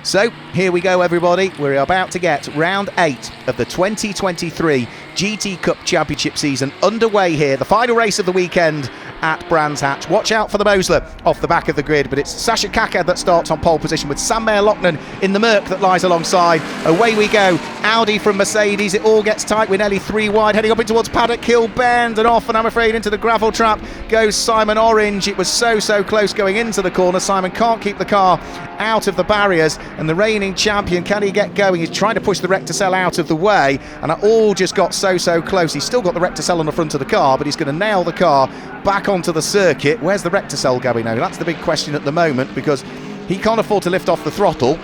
So here we go, everybody. We're about to get round 8 of the 2023 GT Cup Championship season underway here. The final race of the weekend at Brands Hatch. Watch out for the Mosler off the back of the grid, but it's Sasha Kakad that starts on pole position with Sam Mayer-Loughnane in the Merc that lies alongside. Away we go. Audi from Mercedes. It all gets tight. We're nearly 3 wide, heading up in towards Paddock Hill Bend, and off, and I'm afraid into the gravel trap goes Simon Orange. It was so close going into the corner. Simon can't keep the car out of the barriers, and the reigning champion, can he get going? He's trying to push the Recticel out of the way, and it all just got so close. He's still got the Recticel on the front of the car, but he's going to nail the car back onto the circuit. Where's the Recticel going now? That's the big question at the moment, because he can't afford to lift off the throttle,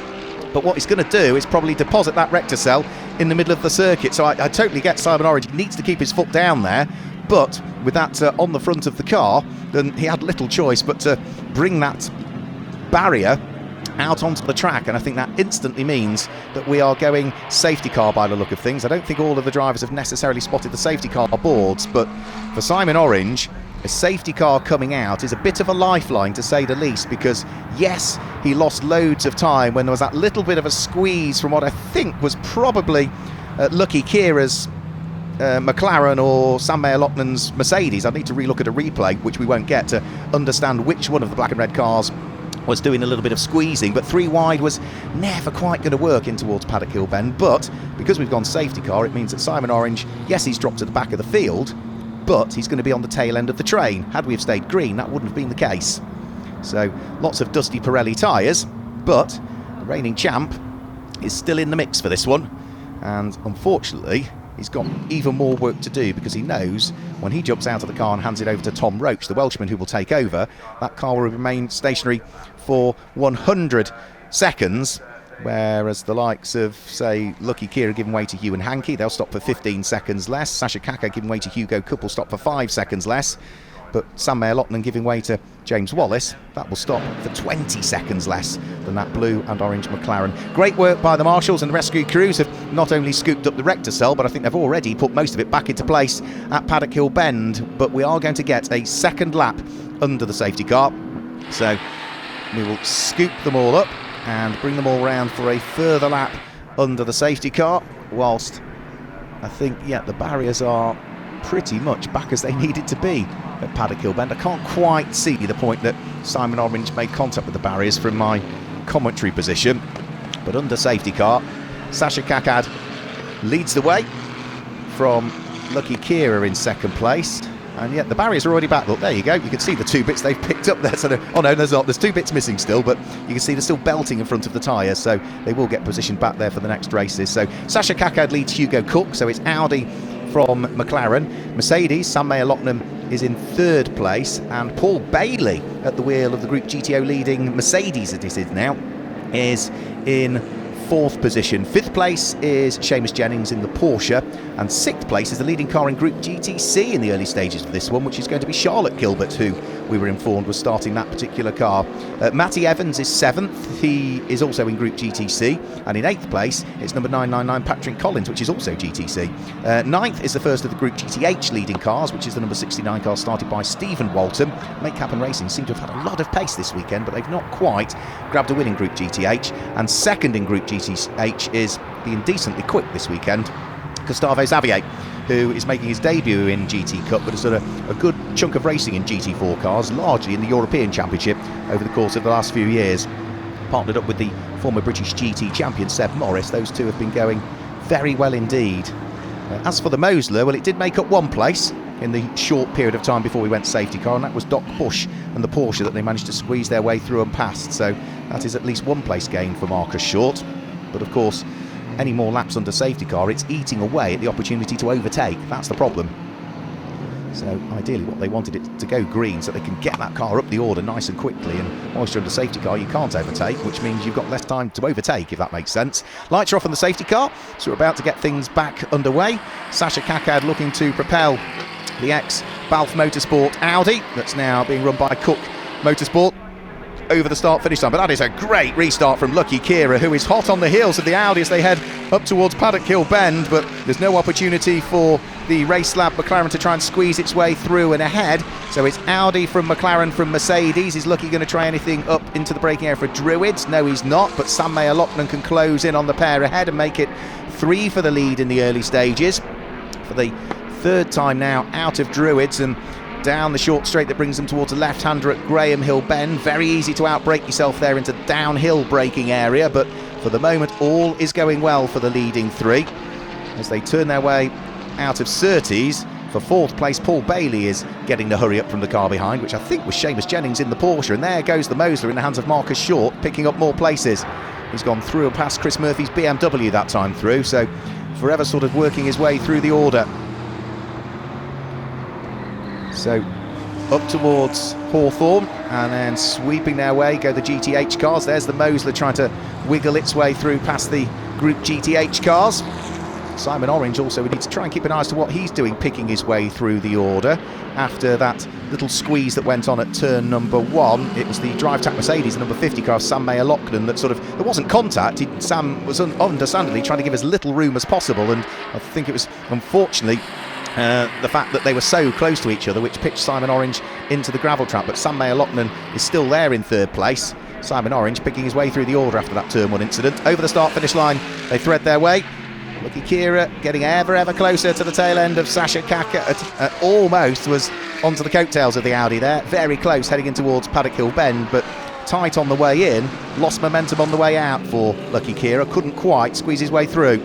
but what he's going to do is probably deposit that Recticel in the middle of the circuit. So I totally get Simon Orange. He needs to keep his foot down there, but with that on the front of the car, then he had little choice but to bring that barrier out onto the track, and I think that instantly means that we are going safety car by the look of things. I don't think all of the drivers have necessarily spotted the safety car boards, but for Simon Orange, a safety car coming out is a bit of a lifeline, to say the least, because yes, he lost loads of time when there was that little bit of a squeeze from what I think was probably Lucky Kira's McLaren or Sam Mayer-Loughnane's Mercedes. I need to relook at a replay, which we won't get, to understand which one of the black and red cars was doing a little bit of squeezing, but 3 wide was never quite going to work in towards Paddock Hill Bend. But because we've gone safety car, it means that Simon Orange, yes, he's dropped to the back of the field, but he's going to be on the tail end of the train. Had we have stayed green, that wouldn't have been the case. So lots of dusty Pirelli tyres, but the reigning champ is still in the mix for this one, and unfortunately he's got even more work to do, because he knows when he jumps out of the car and hands it over to Tom Roach, the Welshman who will take over, that car will remain stationary for 100 seconds, whereas the likes of, say, Lucky Kira giving way to Ewan Hankey, they'll stop for 15 seconds less. Sasha Kakad giving way to Hugo Kupp will stop for 5 seconds less. But Sam Mayer-Loughnane giving way to James Wallace, that will stop for 20 seconds less than that blue and orange McLaren. Great work by the marshals, and the rescue crews have not only scooped up the Recticel, but I think they've already put most of it back into place at Paddock Hill Bend. But we are going to get a second lap under the safety car, so we will scoop them all up and bring them all round for a further lap under the safety car, whilst I think, yeah, the barriers are pretty much back as they needed to be at Paddock Hill Bend. I can't quite see the point that Simon Orange made contact with the barriers from my commentary position, but under safety car, Sasha Kakad leads the way from Lucky Kira in second place, and yet the barriers are already back. Look, there you go, you can see the 2 bits they've picked up there. So oh no, there's not, there's 2 bits missing still, but you can see they're still belting in front of the tyres, so they will get positioned back there for the next races. So Sasha Kakad leads Hugo Kupp, so it's Audi from McLaren. Mercedes, Sam Mayer-Loughnane is in 3rd place, and Paul Bailey at the wheel of the Group GTO leading Mercedes, as it is now, is in 4th position. 5th place is Seamus Jennings in the Porsche, and 6th place is the leading car in Group GTC in the early stages of this one, which is going to be Charlotte Gilbert, who we were informed was starting that particular car. Matty Evans is 7th. He is also in Group GTC, and in 8th place it's number 999 Patrick Collins, which is also GTC. 9th is the first of the Group GTH leading cars, which is the number 69 car started by Stephen Walton. Make Happen Racing seem to have had a lot of pace this weekend, but they've not quite grabbed a win in Group GTH. And 2nd in Group GTH is being decently quick this weekend, Gustavo Xavier, who is making his debut in GT Cup, but has done a good chunk of racing in GT4 cars, largely in the European Championship over the course of the last few years. Partnered up with the former British GT champion Seb Morris, those two have been going very well indeed. As for the Mosler, well, it did make up 1 place in the short period of time before we went safety car, and that was Doc Bush and the Porsche that they managed to squeeze their way through and past. So that is at least 1 place gain for Marcus Short. But of course, any more laps under safety car, it's eating away at the opportunity to overtake. That's the problem. So ideally what they wanted it to go green so they can get that car up the order nice and quickly, and whilst you're under safety car you can't overtake, which means you've got less time to overtake, if that makes sense. Lights are off on the safety car, so we're about to get things back underway. Sasha Kakad looking to propel the ex-Balf Motorsport Audi that's now being run by Cook Motorsport over the start finish line. But that is a great restart from Lucky Khera, who is hot on the heels of the Audi as they head up towards Paddock Hill Bend, but there's no opportunity for the Race Lab McLaren to try and squeeze its way through and ahead. So it's Audi from McLaren from Mercedes. Is Lucky going to try anything up into the braking area for Druids? No, he's not, but Sam Mayer-Lachlan can close in on the pair ahead and make it 3 for the lead in the early stages. For the third time now out of Druids and down the short straight that brings them towards a left-hander at Graham Hill Bend. Very easy to outbrake yourself there into downhill braking area, but for the moment all is going well for the leading 3 as they turn their way out of Surtees. For 4th place, Paul Bailey is getting the hurry up from the car behind, which I think was Seamus Jennings in the Porsche, and there goes the Mosler in the hands of Marcus Short, picking up more places. He's gone through and past Chris Murphy's BMW that time through, so forever sort of working his way through the order. So up towards Hawthorne, and then sweeping their way go the GTH cars. There's the Mosler trying to wiggle its way through past the Group GTH cars. Simon Orange also, we need to try and keep an eye as to what he's doing, picking his way through the order after that little squeeze that went on at turn number 1. It was the DriveTac Mercedes, the number 50 car, Sam Mayer-Lachlan, that sort of, there wasn't contact. Sam was understandably trying to give as little room as possible, and I think it was unfortunately the fact that they were so close to each other which pitched Simon Orange into the gravel trap. But Sam Mayer-Lachlan is still there in 3rd place. Simon Orange picking his way through the order after that turn 1 incident. Over the start finish line they thread their way. Lucky Khera getting ever closer to the tail end of Sasha Kaka, almost was onto the coattails of the Audi there, very close heading in towards Paddock Hill Bend, but tight on the way in, lost momentum on the way out for Lucky Khera, couldn't quite squeeze his way through.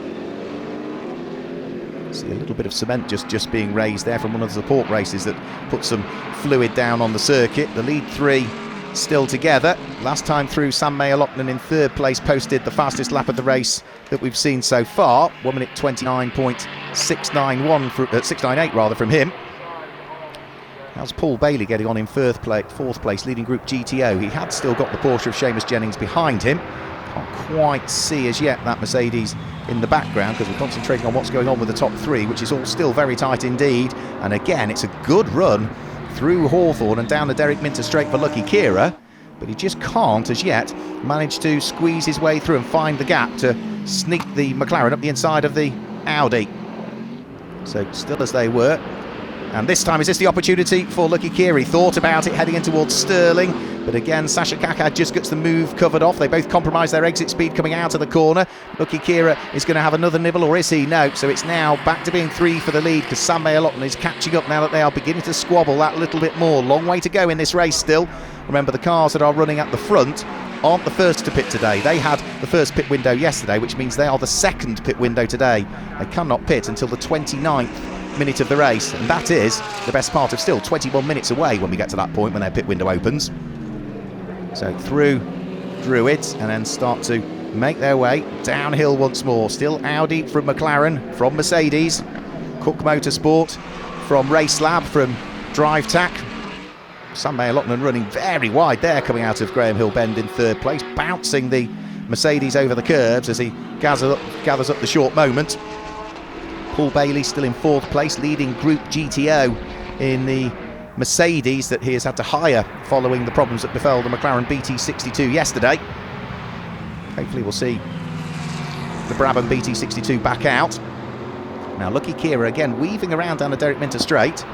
See a little bit of cement just being raised there from one of the support races that put some fluid down on the circuit. The lead 3 still together. Last time through, Sam Mayer-Lachlan in 3rd place posted the fastest lap of the race that we've seen so far, 1 minute 29.698 from him. How's Paul Bailey getting on in 4th place, leading Group GTO? He had still got the Porsche of Seamus Jennings behind him. Can't quite see as yet that Mercedes in the background because we're concentrating on what's going on with the top 3, which is all still very tight indeed. And again, it's a good run through Hawthorne and down the Derek Minter straight for Lucky Khera, but he just can't as yet manage to squeeze his way through and find the gap to sneak the McLaren up the inside of the Audi. So still as they were, and this time is this the opportunity for Lucky Khera? He thought about it heading in towards Stirling, but again Sasha Kaka just gets the move covered off. They both compromise their exit speed coming out of the corner. Lucky Khera is going to have another nibble, or is he? No. So it's now back to being 3 for the lead because Sam Mayer-Lachlan is catching up now that they are beginning to squabble that little bit more. Long way to go in this race still. Remember, the cars that are running at the front aren't the first to pit today. They had the first pit window yesterday, which means they are the second pit window today. They cannot pit until the 29th minute of the race, and that is the best part of still 21 minutes away when we get to that point when their pit window opens. So through Druids and then start to make their way downhill once more. Still Audi from McLaren, from Mercedes, Cook Motorsport from Race Lab, from DriveTac. Sam Mayer-Lachlan running very wide there coming out of Graham Hill Bend in 3rd place, bouncing the Mercedes over the curbs as he gathers up the short moment. Paul Bailey still in 4th place, leading Group GTO in the Mercedes that he has had to hire following the problems that befell the McLaren BT62 yesterday. Hopefully we'll see the Brabham BT62 back out. Now Lucky Khera again weaving around down the Derek Minter straight.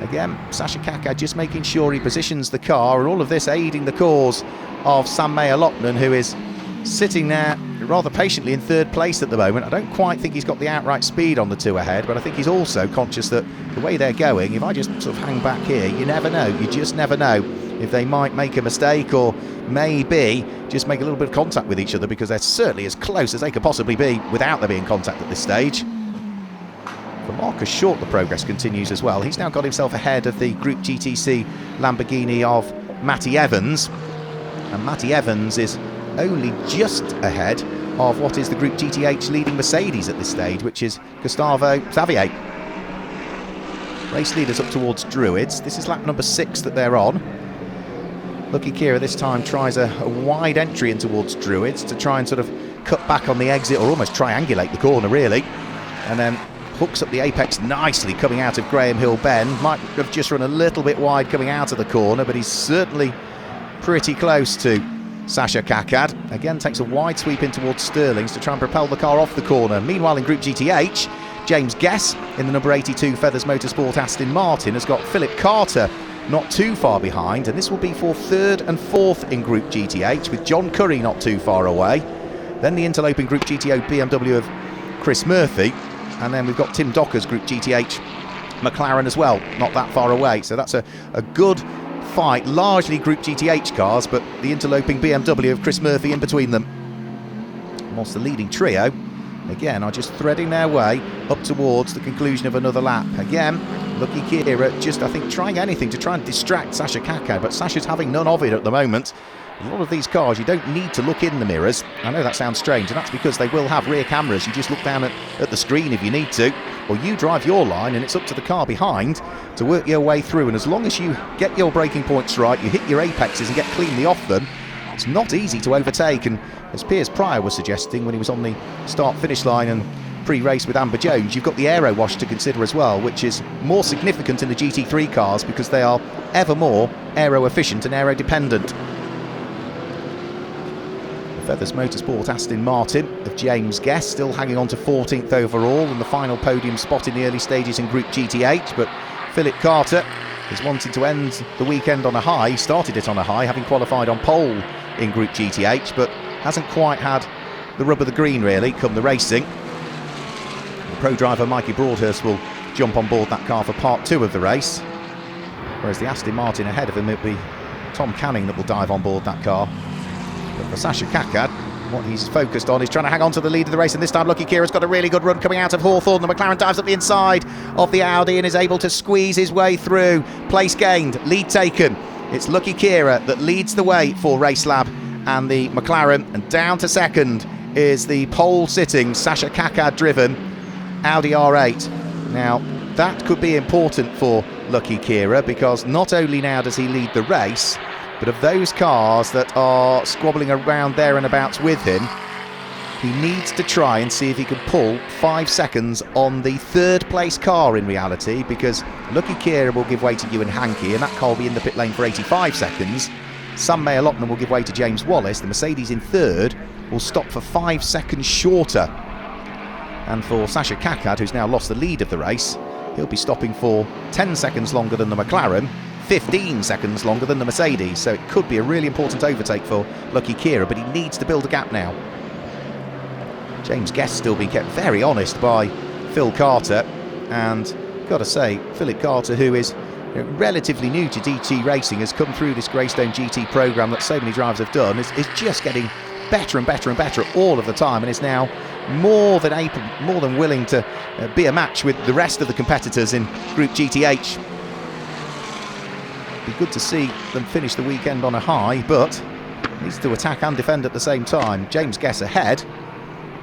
Again, Sasha Kaka just making sure he positions the car, and all of this aiding the cause of Sam Mayer-Lachlan, who is sitting there rather patiently in 3rd place at the moment. I don't quite think he's got the outright speed on the 2 ahead, but I think he's also conscious that the way they're going, if I just sort of hang back here, you never know. You just never know if they might make a mistake or maybe just make a little bit of contact with each other, because they're certainly as close as they could possibly be without there being contact at this stage. For Marcus Short, the progress continues as well. He's now got himself ahead of the Group GTC Lamborghini of Matty Evans, and Matty Evans is only just ahead of what is the Group GTH leading Mercedes at this stage, which is Gustavo Xavier. Race leaders up towards Druids. This is lap number 6 that they're on. Lucky Khera this time tries a wide entry in towards Druids to try and sort of cut back on the exit, or almost triangulate the corner really, and then hooks up the apex nicely coming out of Graham Hill Bend. Might have just run a little bit wide coming out of the corner, but he's certainly pretty close to Sasha Kakad. Again, takes a wide sweep in towards Sterlings to try and propel the car off the corner. Meanwhile, in Group GTH, James Guess in the number 82 Feathers Motorsport Aston Martin has got Philip Carter not too far behind, and this will be for 3rd and 4th in Group GTH, with John Curry not too far away. Then the interloping Group GTO BMW of Chris Murphy, and then we've got Tim Docker's Group GTH McLaren as well, not that far away. So that's a good fight, largely Group GTH cars, but the interloping BMW of Chris Murphy in between them. Whilst the leading trio, again, are just threading their way up towards the conclusion of another lap. Again, Lucky Kira just, I think, trying anything to try and distract Sasha Kakad, but Sasha's having none of it at the moment. A lot of these cars, you don't need to look in the mirrors. I know that sounds strange, and that's because they will have rear cameras. You just look down at the screen if you need to, or you drive your line, and it's up to the car behind to work your way through. And as long as you get your braking points right, you hit your apexes and get cleanly off them, it's not easy to overtake. And as Piers Pryor was suggesting when he was on the start-finish line and pre-race with Amber Jones, you've got the aero wash to consider as well, which is more significant in the GT3 cars because they are ever more aero efficient and aero dependent. Feathers Motorsport Aston Martin of James Guess still hanging on to 14th overall and the final podium spot in the early stages in Group GTH, but Philip Carter is wanting to end the weekend on a high. He started it on a high, having qualified on pole in Group GTH, but hasn't quite had the rub of the green really come the racing. The pro driver Mikey Broadhurst will jump on board that car for part 2 of the race, whereas the Aston Martin ahead of him, it'll be Tom Canning that will dive on board that car. But for Sasha Kakad, what he's focused on is trying to hang on to the lead of the race, and this time Lucky Kira's got a really good run coming out of Hawthorn. The McLaren dives up the inside of the Audi and is able to squeeze his way through. Place gained, lead taken. It's Lucky Kira that leads the way for Racelab and the McLaren, and down to second is the pole sitting Sasha Kakad driven Audi R8. Now that could be important for Lucky Kira, because not only now does he lead the race, but of those cars that are squabbling around there and abouts with him, he needs to try and see if he can pull 5 seconds on the 3rd place car in reality, because Lucky Kira will give way to Ewan Hankey and that car will be in the pit lane for 85 seconds. Sam Mayer-Lochner will give way to James Wallace. The Mercedes in 3rd will stop for 5 seconds shorter. And for Sasha Kakad, who's now lost the lead of the race, he'll be stopping for 10 seconds longer than the McLaren, 15 seconds longer than the Mercedes, so it could be a really important overtake for Lucky Kira, but he needs to build a gap now. James Guest still being kept very honest by Phil Carter, and got to say, Philip Carter, who is relatively new to DT racing, has come through this Greystone GT programme that so many drivers have done, is just getting better and better and better all of the time, and is now more than willing to be a match with the rest of the competitors in Group GTH. Be good to see them finish the weekend on a high, but needs to attack and defend at the same time. James Guess ahead,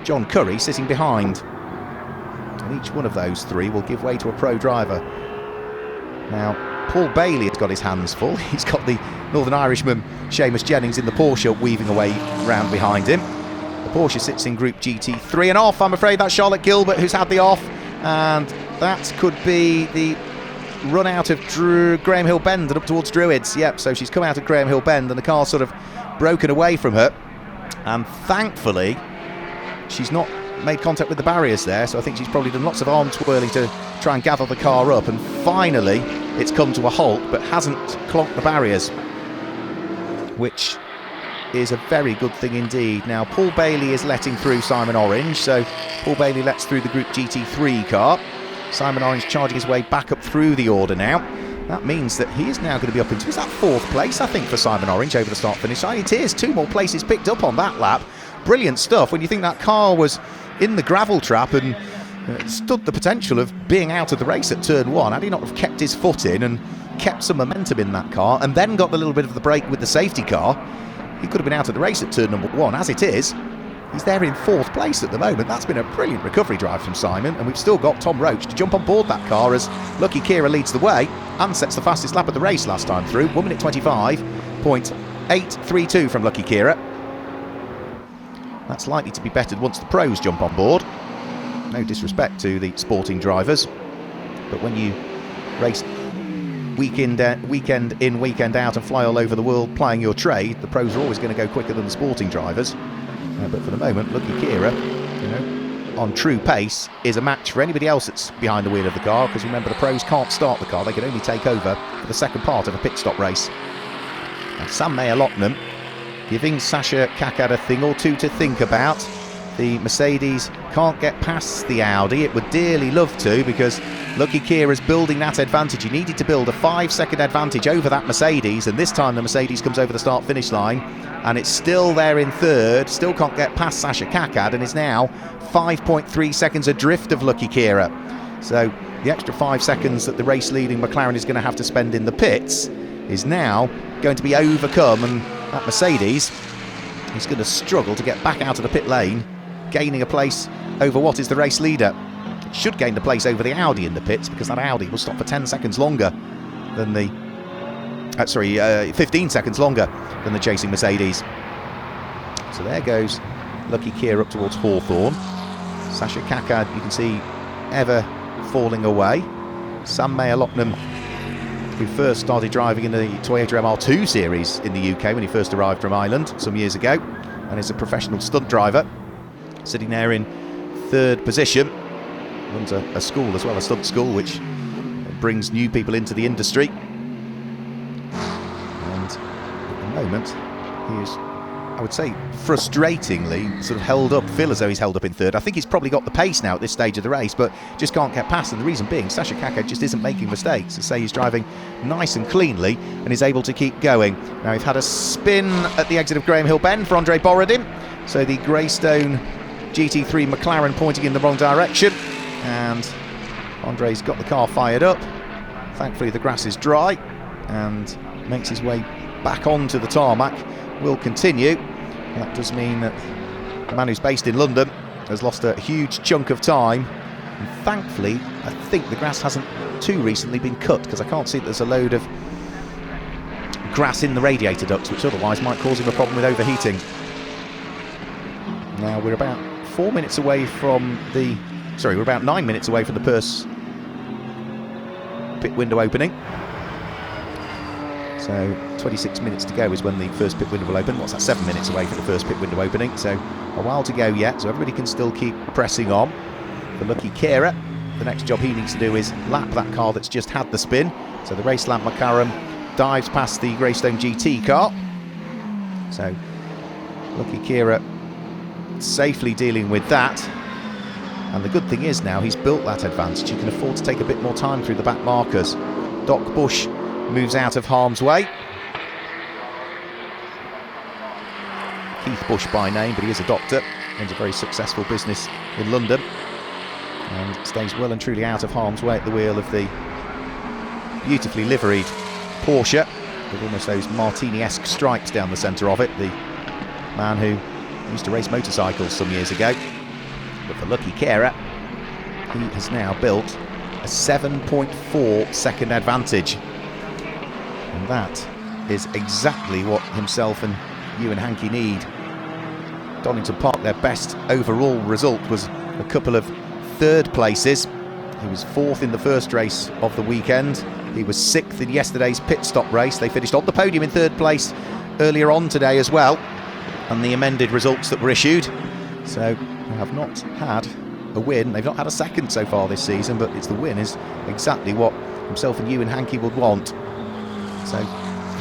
John Curry sitting behind, and each one of those three will give way to a pro driver. Now Paul Bailey has got his hands full. He's got the Northern Irishman Seamus Jennings in the Porsche weaving away round behind him. The Porsche sits in Group GT3 and off. I'm afraid that's Charlotte Gilbert who's had the off, and that could be the run out of Graham Hill Bend and up towards Druids. Yep, so she's come out of Graham Hill Bend and the car's sort of broken away from her, and thankfully she's not made contact with the barriers there, so I think she's probably done lots of arm twirling to try and gather the car up, and finally it's come to a halt but hasn't clonked the barriers, which is a very good thing indeed. Now Paul Bailey is letting through Simon Orange, so Paul Bailey lets through the Group GT3 car. Simon Orange charging his way back up through the order now. That means that he is now going to be up into, is that 4th place I think for Simon Orange over the start finish line? It is, 2 more places picked up on that lap. Brilliant stuff when you think that car was in the gravel trap and stood the potential of being out of the race at turn 1. Had he not have kept his foot in and kept some momentum in that car and then got the little bit of the break with the safety car, he could have been out of the race at turn number 1. As it is, he's there in 4th place at the moment. That's been a brilliant recovery drive from Simon, and we've still got Tom Roach to jump on board that car as Lucky Kira leads the way and sets the fastest lap of the race last time through, 1 minute 25.832 from Lucky Kira. That's likely to be bettered once the pros jump on board. No disrespect to the sporting drivers, but when you race weekend in, weekend out, and fly all over the world plying your trade, the pros are always going to go quicker than the sporting drivers. But for the moment, Lucky Khera, on true pace, is a match for anybody else that's behind the wheel of the car, because remember, the pros can't start the car, they can only take over for the second part of a pit stop race. Now, Sam Mayer-Lochner giving Sasha Kakad a thing or two to think about. The Mercedes can't get past the Audi. It would dearly love to, because Lucky Khera's building that advantage. He needed to build a 5-second advantage over that Mercedes, and this time the Mercedes comes over the start-finish line, and it's still there in third, still can't get past Sasha Kakad, and is now 5.3 seconds adrift of Lucky Khera. So the extra 5 seconds that the race-leading McLaren is going to have to spend in the pits is now going to be overcome, and that Mercedes is going to struggle to get back out of the pit lane, gaining a place over what is the race leader. It should gain the place over the Audi in the pits, because that Audi will stop for 10 seconds longer than the 15 seconds longer than the chasing Mercedes. So there goes Lucky Khera up towards Hawthorn. Sasha Kakad, you can see, ever falling away. Sam Mayer-Lochner, who first started driving in the Toyota MR2 series in the UK when he first arrived from Ireland some years ago, and is a professional stunt driver, sitting there in third position. Runs a school as well, a stunt school, which brings new people into the industry. And at the moment, he is, I would say, frustratingly sort of held up, feel as though he's held up in third. I think he's probably got the pace now at this stage of the race, but just can't get past. And the reason being, Sasha Kakad just isn't making mistakes. To say, he's driving nice and cleanly and is able to keep going. Now, we've had a spin at the exit of Graham Hill Bend for Andre Borodin. So the Greystone GT3 McLaren pointing in the wrong direction, and Andre's got the car fired up. Thankfully the grass is dry, and makes his way back onto the tarmac. Will continue. That does mean that the man who's based in London has lost a huge chunk of time, and thankfully I think the grass hasn't too recently been cut, because I can't see that there's a load of grass in the radiator ducts, which otherwise might cause him a problem with overheating. Now we're about 4 minutes away from the... Sorry, we're about 9 minutes away from the Perth pit window opening. So 26 minutes to go is when the first pit window will open. What's that, 7 minutes away from the first pit window opening? So a while to go yet, so everybody can still keep pressing on. For Lucky Khera, the next job he needs to do is lap that car that's just had the spin. So the race lamp McLaren dives past the Greystone GT car. So Lucky Khera safely dealing with that. And the good thing is now he's built that advantage. He can afford to take a bit more time through the back markers. Doc Bush moves out of harm's way. Keith Bush by name, but he is a doctor, runs a very successful business in London, and stays well and truly out of harm's way at the wheel of the beautifully liveried Porsche, with almost those Martini-esque stripes down the centre of it. The man who used to race motorcycles some years ago. But for Lucky Khera, he has now built a 7.4 second advantage. And that is exactly what himself and Ewan Hankey need. Donington Park, their best overall result was a couple of third places. He was fourth in the first race of the weekend. He was sixth in yesterday's pit stop race. They finished on the podium in third place earlier on today as well, and the amended results that were issued. So they have not had a win. They've not had a second so far this season, but it's the win is exactly what himself and Ewan Hankey would want. So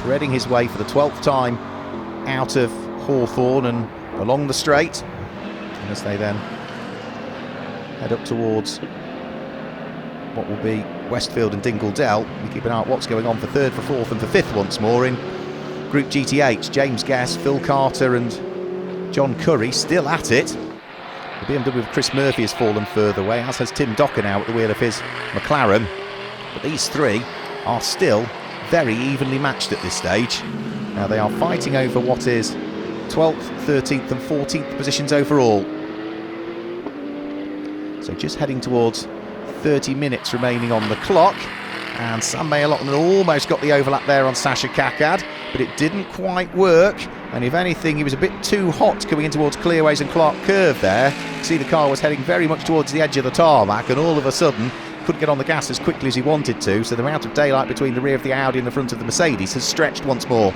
threading his way for the 12th time out of Hawthorn and along the straight, and as they then head up towards what will be Westfield and Dingle Dell, we keep an eye on what's going on for third, for fourth and for fifth once more in Group GTH. James Guest, Phil Carter and John Curry still at it. The BMW of Chris Murphy has fallen further away, as has Tim Docker now at the wheel of his McLaren. But these three are still very evenly matched at this stage. Now they are fighting over what is 12th, 13th and 14th positions overall. So just heading towards 30 minutes remaining on the clock. And Sam Mayer-Lochner almost got the overlap there on Sasha Kakad, but it didn't quite work. And if anything, he was a bit too hot coming in towards Clearways and Clark Curve there. See, the car was heading very much towards the edge of the tarmac, and all of a sudden couldn't get on the gas as quickly as he wanted to, so the amount of daylight between the rear of the Audi and the front of the Mercedes has stretched once more.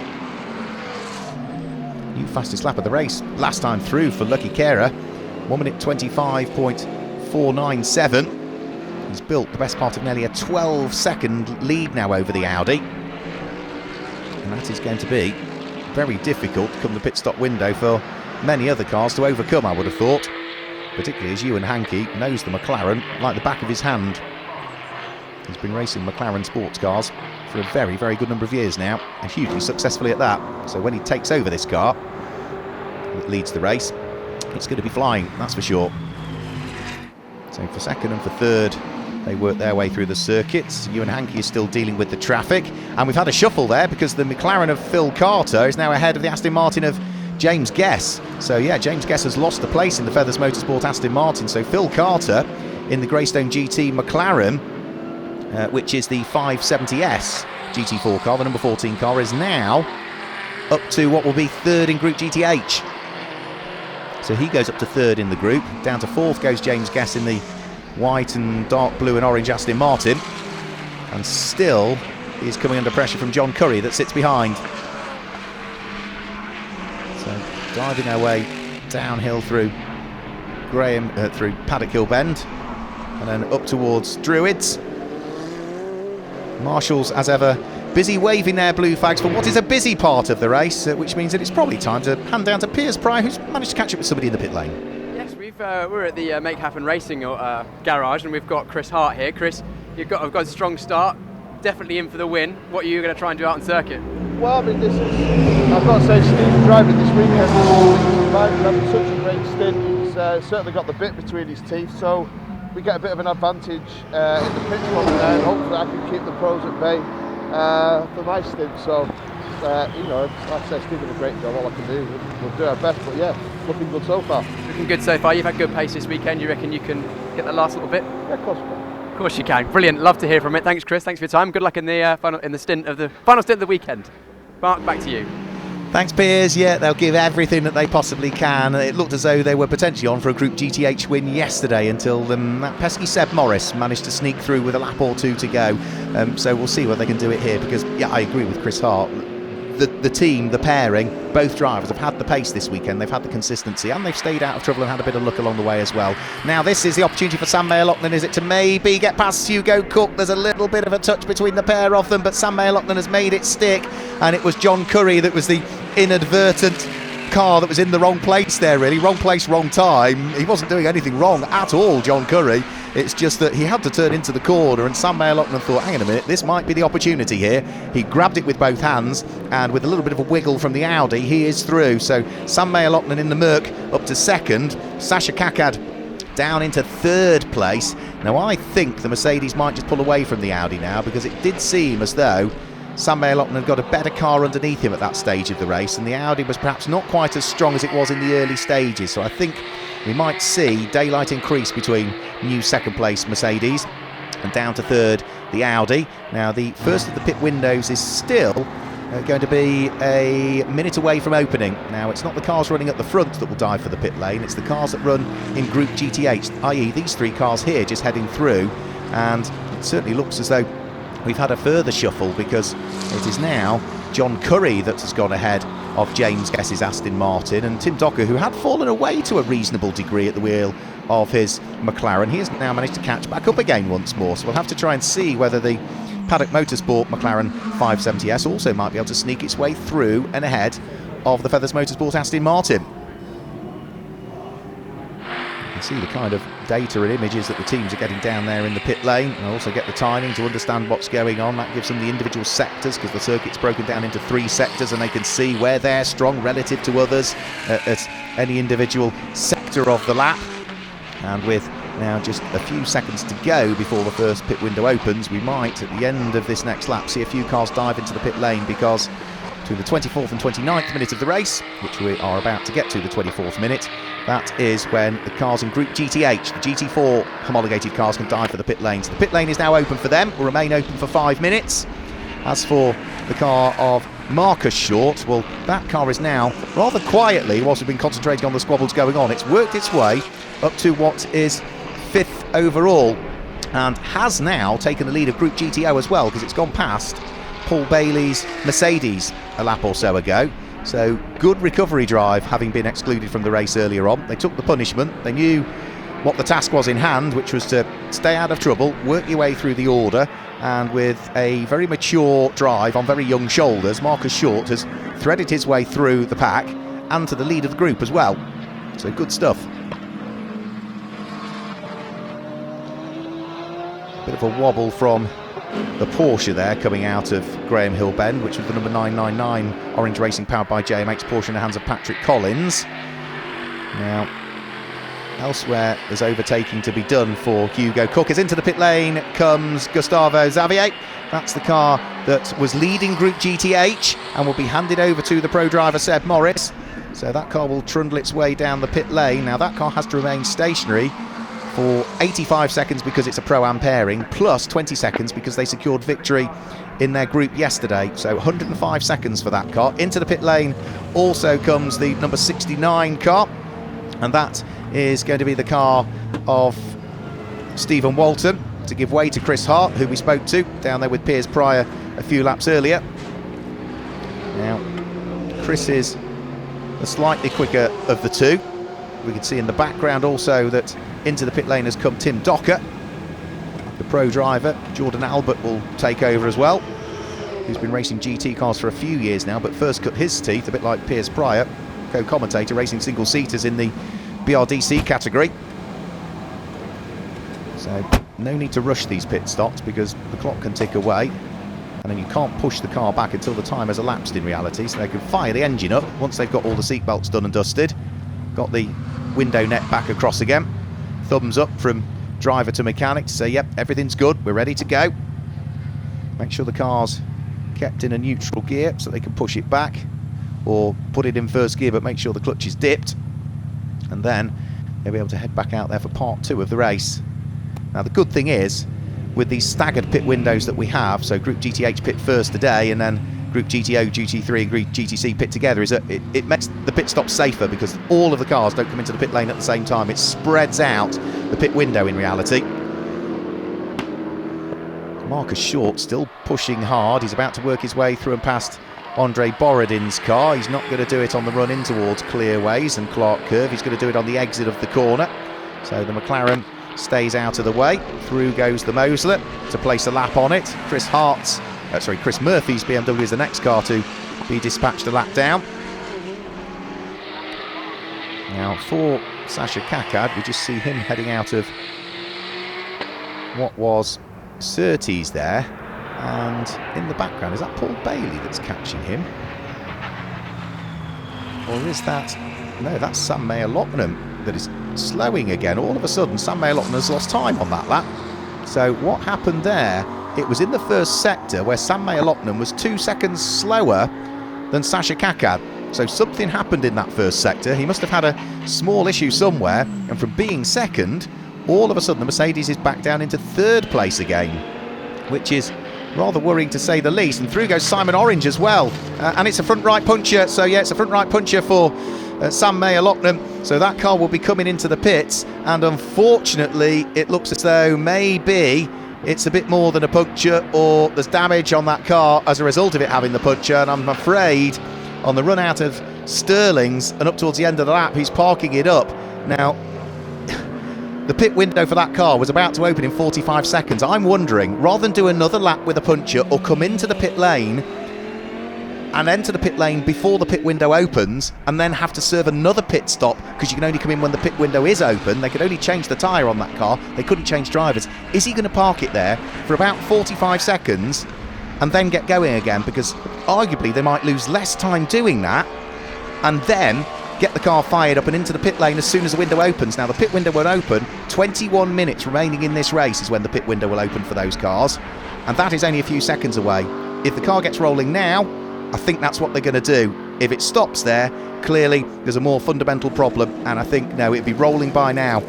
New fastest lap of the race last time through for Lucky Khera, 1 minute 25.497. He's built the best part of nearly a 12-second lead now over the Audi, and that is going to be very difficult come the pit stop window for many other cars to overcome, I would have thought, particularly as Ewan Hankey knows the McLaren like the back of his hand. He's been racing McLaren sports cars for a very, very good number of years now, and hugely successfully at that. So when he takes over this car that leads the race, it's going to be flying, that's for sure. So for second and for third, they work their way through the circuits. Ewan Hankey is still dealing with the traffic, and we've had a shuffle there because the McLaren of Phil Carter is now ahead of the Aston Martin of James Guess. So yeah, James Guess has lost the place in the Feathers Motorsport Aston Martin. So Phil Carter in the Greystone GT McLaren, which is the 570S GT4 car, the number 14 car, is now up to what will be third in Group GTH. So he goes up to third in the group. Down to fourth goes James Guess in the white and dark blue and orange Aston Martin. And still he's coming under pressure from John Curry that sits behind. So driving our way downhill through through Paddock Hill Bend and then up towards Druids. Marshall's, as ever, busy waving their blue flags for what is a busy part of the race, which means that it's probably time to hand down to Piers Pryor, who's managed to catch up with somebody in the pit lane. Yes, we're at the Make Happen Racing garage, and we've got Chris Hart here. Chris, I've got a strong start, definitely in for the win. What are you going to try and do out on circuit? Well, I mean, I've got to say, Steve driving this weekend, he's having such a great stint. He's certainly got the bit between his teeth, so we get a bit of an advantage in the pit stop there, and hopefully I can keep the pros at bay for my stint. So, you know, like I say, Steve did a great job. All I can do, we'll do our best. But yeah, looking good so far. Looking good so far. You've had good pace this weekend. You reckon you can get the last little bit? Yeah, of course we can. Of course you can. Brilliant. Love to hear from it. Thanks, Chris. Thanks for your time. Good luck in the final stint of the weekend. Mark, back to you. Thanks, Piers. Yeah, they'll give everything that they possibly can. It looked as though they were potentially on for a Group GTH win yesterday until that pesky Seb Morris managed to sneak through with a lap or two to go. So we'll see whether they can do it here, because, yeah, I agree with Chris Hart. The team, the pairing, both drivers have had the pace this weekend, they've had the consistency, and they've stayed out of trouble and had a bit of luck along the way as well. Now this is the opportunity for Sam Mayer-Lachlan, is it, to maybe get past Hugo Cook? There's a little bit of a touch between the pair of them, but Sam Mayer-Lachlan has made it stick, and it was John Curry that was the inadvertent car that was in the wrong place there, really. Wrong place, wrong time. He wasn't doing anything wrong at all, John Curry. It's just that he had to turn into the corner, and Sam Mayer-Lachlan thought, hang on a minute, this might be the opportunity here. He grabbed it with both hands, and with a little bit of a wiggle from the Audi, he is through. So Sam Mayer-Lachlan in the Merc up to second. Sasha Kakad down into third place. Now I think the Mercedes might just pull away from the Audi now, because it did seem as though Sam Mayer-Lachlan had got a better car underneath him at that stage of the race, and the Audi was perhaps not quite as strong as it was in the early stages. So I think we might see daylight increase between new second place Mercedes and down to third the Audi. Now the first of the pit windows is still going to be a minute away from opening. Now it's not the cars running at the front that will dive for the pit lane, it's the cars that run in Group GTH, i.e. these three cars here just heading through, and it certainly looks as though we've had a further shuffle, because it is now John Curry that has gone ahead of James Guess's Aston Martin, and Tim Docker, who had fallen away to a reasonable degree at the wheel of his McLaren, he has now managed to catch back up again once more. So we'll have to try and see whether the Paddock Motorsport McLaren 570S also might be able to sneak its way through and ahead of the Feathers Motorsport Aston Martin. See the kind of data and images that the teams are getting down there in the pit lane, and also get the timing to understand what's going on. That gives them the individual sectors, because the circuit's broken down into 3 sectors, and they can see where they're strong relative to others at any individual sector of the lap. And with now just a few seconds to go before the first pit window opens, we might, at the end of this next lap, see a few cars dive into the pit lane, because between the 24th and 29th minute of the race, which we are about to get to, the 24th minute, that is when the cars in Group GTH, the GT4 homologated cars, can dive for the pit lanes. The pit lane is now open for them, will remain open for 5 minutes. As for the car of Marcus Short, well, that car is now, rather quietly, whilst we've been concentrating on the squabbles going on, it's worked its way up to what is 5th overall. and has now taken the lead of Group GTO as well, because it's gone past Paul Bailey's Mercedes a lap or so ago. So good recovery drive, having been excluded from the race earlier on. They took the punishment. They knew what the task was in hand, which was to stay out of trouble, work your way through the order, and with a very mature drive on very young shoulders, Marcus Short has threaded his way through the pack and to the lead of the group as well. So good stuff. Bit of a wobble from the Porsche there coming out of Graham Hill Bend, which was the number 999 Orange Racing powered by JMH Porsche in the hands of Patrick Collins. Now, elsewhere, there's overtaking to be done for Hugo Cook. As into the pit lane comes Gustavo Xavier. That's the car that was leading Group GTH and will be handed over to the pro driver Seb Morris. So that car will trundle its way down the pit lane. Now that car has to remain stationary for 85 seconds because it's a Pro-Am pairing, plus 20 seconds because they secured victory in their group yesterday. So 105 seconds for that car. Into the pit lane also comes the number 69 car, and that is going to be the car of Stephen Walton to give way to Chris Hart, who we spoke to down there with Piers Pryor a few laps earlier. Now, Chris is the slightly quicker of the two. We can see in the background also that into the pit lane has come Tim Docker. The pro driver, Jordan Albert, will take over as well, who's been racing GT cars for a few years now, but first cut his teeth, a bit like Piers Pryor, co-commentator, racing single-seaters in the BRDC category. So no need to rush these pit stops because the clock can tick away, and then you can't push the car back until the time has elapsed in reality, so they can fire the engine up once they've got all the seat belts done and dusted, got the window net back across again. Thumbs up from driver to mechanic to say, yep, everything's good, we're ready to go. Make sure the car's kept in a neutral gear so they can push it back, or put it in first gear but make sure the clutch is dipped, and then they'll be able to head back out there for part two of the race. Now the good thing is, with these staggered pit windows that we have, so Group GTH pit first today and then Group GTO, GT3 and Group GTC pit together, is that it makes the pit stop safer because all of the cars don't come into the pit lane at the same time. It spreads out the pit window in reality. Marcus Short still pushing hard. He's about to work his way through and past Andre Borodin's car. He's not going to do it on the run in towards Clearways and Clark Curve. He's going to do it on the exit of the corner. So the McLaren stays out of the way. Through goes the Mosler to place a lap on it. Chris Murphy's BMW is the next car to be dispatched a lap down. Now for Sasha Kakad, we just see him heading out of what was Surtees there, and in the background, is that Paul Bailey that's catching him? Or is that, no, that's Sam Mayer-Locknam that is slowing again. All of a sudden, Sam Mayer-Locknam has lost time on that lap. So what happened there? It was in the first sector where Sam Mayer-Locknam was 2 seconds slower than Sasha Kakad. So something happened in that first sector. He must have had a small issue somewhere, and from being second, all of a sudden the Mercedes is back down into third place again, which is rather worrying to say the least. And through goes Simon Orange as well, and it's a front right puncher. So yeah, it's a front right puncher for Sam Mayer-Locknam. So that car will be coming into the pits, and unfortunately it looks as though maybe it's a bit more than a puncture, or there's damage on that car as a result of it having the puncture. And I'm afraid on the run out of Sterling's and up towards the end of the lap, he's parking it up. Now, the pit window for that car was about to open in 45 seconds. I'm wondering, rather than do another lap with a puncture or come into the pit lane and enter the pit lane before the pit window opens and then have to serve another pit stop, because you can only come in when the pit window is open. They could only change the tyre on that car. They couldn't change drivers. Is he going to park it there for about 45 seconds and then get going again? Because arguably they might lose less time doing that and then get the car fired up and into the pit lane as soon as the window opens. Now the pit window will open 21 minutes remaining in this race is when the pit window will open for those cars, and that is only a few seconds away. If the car gets rolling now, I think that's what they're going to do. If it stops there, clearly there's a more fundamental problem, and I think no, it'd be rolling by now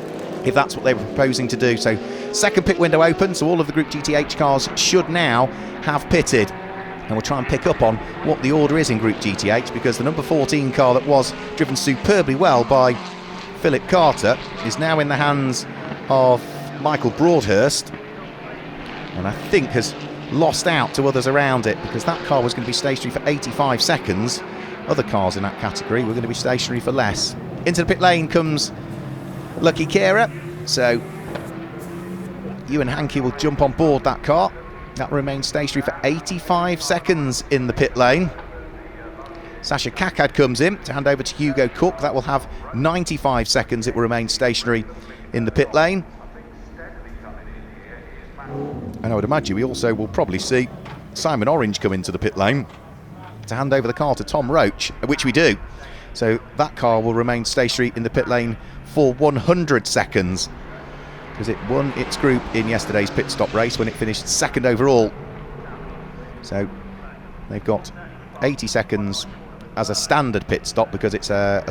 if that's what they were proposing to do. So second pit window open, so all of the Group GTH cars should now have pitted. And we'll try and pick up on what the order is in Group GTH, because the number 14 car that was driven superbly well by Philip Carter is now in the hands of Michael Broadhurst. and I think has lost out to others around it, because that car was going to be stationary for 85 seconds. Other cars in that category were going to be stationary for less. Into the pit lane comes Lucky Khera, so Ewan Hankey will jump on board that car. That remains stationary for 85 seconds in the pit lane. Sasha Kakad comes in to hand over to Hugo Cook. That will have 95 seconds. It will remain stationary in the pit lane. And I would imagine we also will probably see Simon Orange come into the pit lane to hand over the car to Tom Roach, which we do. So that car will remain stationary in the pit lane for 100 seconds, because it won its group in yesterday's pit stop race when it finished second overall. So they've got 80 seconds as a standard pit stop because it's a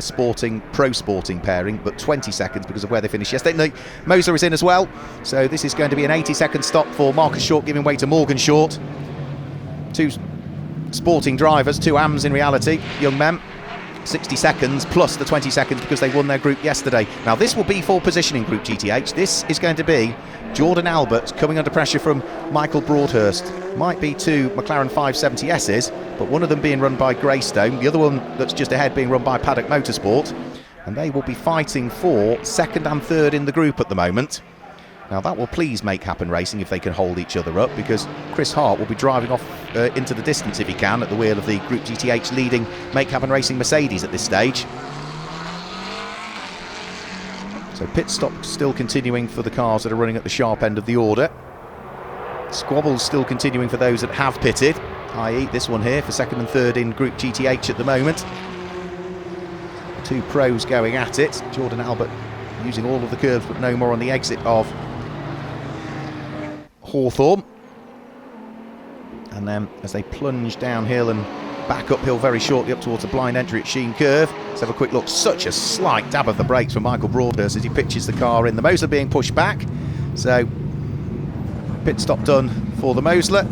pro sporting pairing, but 20 seconds because of where they finished yesterday. No, Mosler is in as well, so this is going to be an 80-second stop for Marcus Short, giving way to Morgan Short. Two sporting drivers, two AMs in reality, young men. 60 seconds plus the 20 seconds because they won their group yesterday. Now this will be for positioning Group GTH. This is going to be Jordan Albert coming under pressure from Michael Broadhurst. Might be two McLaren 570Ss, but one of them being run by Greystone, the other one that's just ahead being run by Paddock Motorsport, and they will be fighting for second and third in the group at the moment. Now that will please Make Happen Racing if they can hold each other up, because Chris Hart will be driving off into the distance if he can at the wheel of the Group GTH leading Make Happen Racing Mercedes at this stage. So pit stop still continuing for the cars that are running at the sharp end of the order. Squabbles still continuing for those that have pitted, i.e. this one here for second and third in Group GTH at the moment. Two pros going at it. Jordan Albert using all of the curves but no more on the exit of Hawthorne. And then as they plunge downhill and back uphill very shortly up towards the blind entry at Sheen Curve, let's have a quick look. Such a slight dab of the brakes from Michael Broadhurst as he pitches the car in. The Mosler being pushed back, so pit stop done for the Mosler,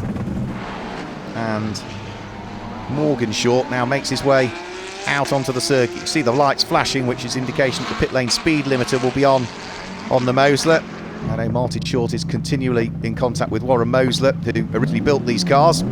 and Morgan Short now makes his way out onto the circuit. You see the lights flashing, which is indication that the pit lane speed limiter will be on the Mosler. I know Martin Short is continually in contact with Warren Mosler, who originally built these cars.